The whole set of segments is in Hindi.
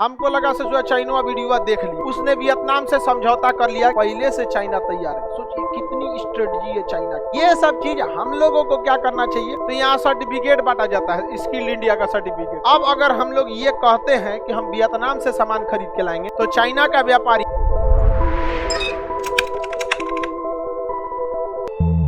हमको लगा से जो चाइना वीडियो देख ली, उसने वियतनाम से समझौता कर लिया, पहले से चाइना तैयार है। सोचिए कितनी स्ट्रेटजी है चाइना की। ये सब चीज हम लोगों को क्या करना चाहिए, तो यहाँ सर्टिफिकेट बांटा जाता है, स्किल इंडिया का सर्टिफिकेट। अब अगर हम लोग ये कहते हैं कि हम वियतनाम से सामान खरीद के लाएंगे, तो चाइना का व्यापारी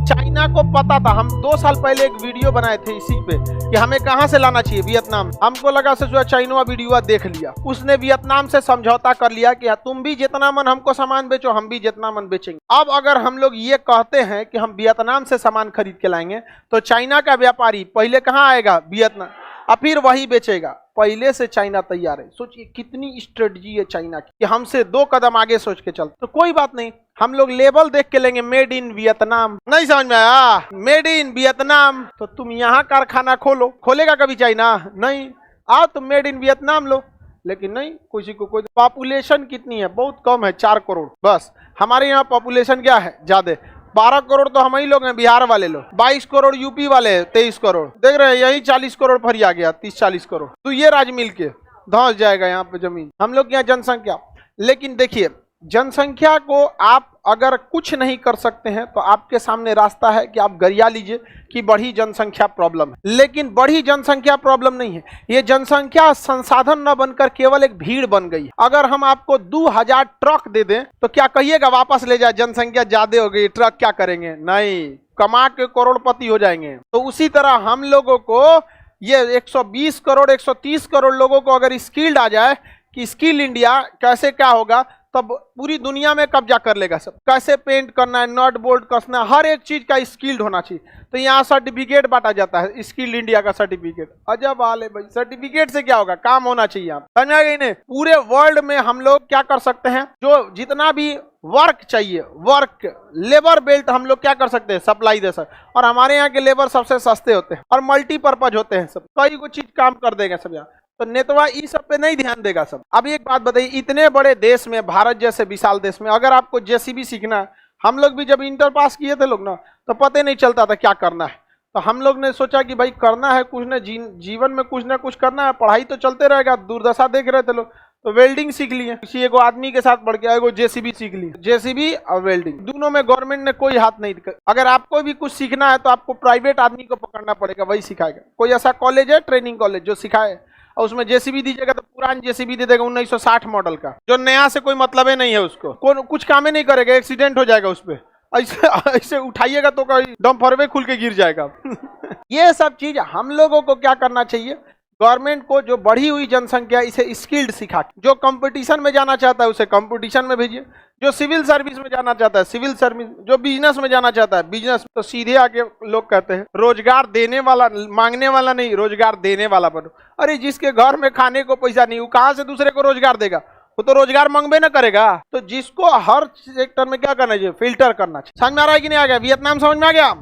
चाइना को पता था। हम 2 साल पहले एक वीडियो बनाए थे इसी पे कि हमें कहां से लाना चाहिए, वियतनाम। हमको लगा से जो चाइना वीडियो देख लिया, उसने वियतनाम से समझौता कर लिया कि तुम भी जितना मन हमको सामान बेचो, हम भी जितना मन बेचेंगे। अब अगर हम लोग ये कहते हैं कि हम वियतनाम से सामान खरीद के लाएंगे, तो चाइना का व्यापारी पहले कहाँ आएगा, वियतनाम, और फिर वही बेचेगा। पहले से चाइना तैयार है। सोचिए कितनी स्ट्रेटजी है चाइना की कि हमसे 2 कदम आगे सोच के चलते। तो कोई बात नहीं, हम लोग लेबल देख के लेंगे, मेड इन वियतनाम। नहीं समझ में आया, मेड इन वियतनाम, तो तुम यहाँ कारखाना खोलो। खोलेगा कभी चाइना? नहीं। आओ तुम मेड इन वियतनाम लो, लेकिन नहीं, किसी को कोई। पॉपुलेशन कितनी है? बहुत कम है, 4 करोड़ बस। हमारे यहाँ पॉपुलेशन क्या है? ज्यादा, 12 करोड़ तो हम ही लोग हैं, बिहार वाले लोग। 22 करोड़ यूपी वाले, 23 करोड़। देख रहे हैं, यही 40 करोड़ भरी आ गया, 30-40 करोड़। तो ये राज मिल के धंस जाएगा यहाँ पे जमीन। हम लोग यहाँ जनसंख्या, लेकिन देखिए जनसंख्या को आप अगर कुछ नहीं कर सकते हैं, तो आपके सामने रास्ता है कि आप गरिया लीजिए कि बढ़ी जनसंख्या प्रॉब्लम है। लेकिन बढ़ी जनसंख्या प्रॉब्लम नहीं है, ये जनसंख्या संसाधन न बनकर केवल एक भीड़ बन गई। अगर हम आपको 2000 ट्रक दे दें, तो क्या कहिएगा वापस ले जाए, जनसंख्या ज्यादा हो गई, ट्रक क्या करेंगे? नहीं, कमा के करोड़पति हो जाएंगे। तो उसी तरह हम लोगों को ये 120 करोड़ 130 करोड़ लोगों को अगर स्किल्ड आ जाए कि स्किल इंडिया कैसे क्या होगा, तब पूरी दुनिया में कब्जा कर लेगा सब। कैसे पेंट करना है, नट बोल्ट कसना, हर एक चीज का स्किल्ड होना चाहिए। तो यहाँ सर्टिफिकेट बांटा जाता है, स्किल इंडिया का सर्टिफिकेट। अजब हाल है भाई, सर्टिफिकेट से क्या होगा, काम होना चाहिए। आप समझा गई नहीं? पूरे वर्ल्ड में हम लोग क्या कर सकते हैं, जो जितना भी वर्क चाहिए, वर्क लेबर बेल्ट हम लोग क्या कर सकते हैं, सप्लाई दे सकते। और हमारे यहाँ के लेबर सबसे सस्ते होते हैं और मल्टीपर्पज होते हैं, सब कई को चीज काम कर देगा सब यहाँ। तो नेतवा इस सब पे नहीं ध्यान देगा सब। अब एक बात बताइए, इतने बड़े देश में, भारत जैसे विशाल देश में, अगर आपको जेसीबी सीखना है, हम लोग भी जब इंटर पास किए थे लोग ना, तो पता नहीं चलता था क्या करना है। तो हम लोग ने सोचा कि भाई करना है कुछ न, जीवन में कुछ ना कुछ करना है, पढ़ाई तो चलते रहेगा। दूरदशा देख रहे थे लोग, तो वेल्डिंग सीख लिए। किसी एगो आदमी के साथ बढ़ गया, एगो जेसीबी सीख ली। जेसीबी और वेल्डिंग दोनों में गवर्नमेंट ने कोई हाथ नहीं दिया। अगर आपको भी कुछ सीखना है, तो आपको प्राइवेट आदमी को पकड़ना पड़ेगा, वही सिखाएगा। कोई ऐसा कॉलेज है, ट्रेनिंग कॉलेज, जो सिखाए, और उसमें जेसीबी दीजिएगा तो पुरान जेसीबी दे देगा 1960 मॉडल का, जो नया से कोई मतलब ही नहीं है, उसको कुछ काम ही नहीं करेगा, एक्सीडेंट हो जाएगा उस पर। ऐसे उठाइएगा तो कोई डंफरवे खुल के गिर जाएगा। ये सब चीज हम लोगों को क्या करना चाहिए, गवर्नमेंट को जो बढ़ी हुई जनसंख्या, इसे स्किल्ड सिखा, जो कंपटीशन में जाना चाहता है उसे कंपटीशन में भेजिए, जो सिविल सर्विस में जाना चाहता है सिविल सर्विस, जो बिजनेस में जाना चाहता है बिजनेस। तो सीधे आके लोग कहते हैं रोजगार देने वाला, मांगने वाला नहीं, रोजगार देने वाला बनो। अरे जिसके घर में खाने को पैसा नहीं, वो कहाँ से दूसरे को रोजगार देगा? वो तो रोजगार मांगबे ना करेगा। तो जिसको हर सेक्टर में क्या करना चाहिए, फिल्टर करना चाहिए। समझ में आ रहा है कि नहीं आ गया? वियतनाम समझ में आ गया?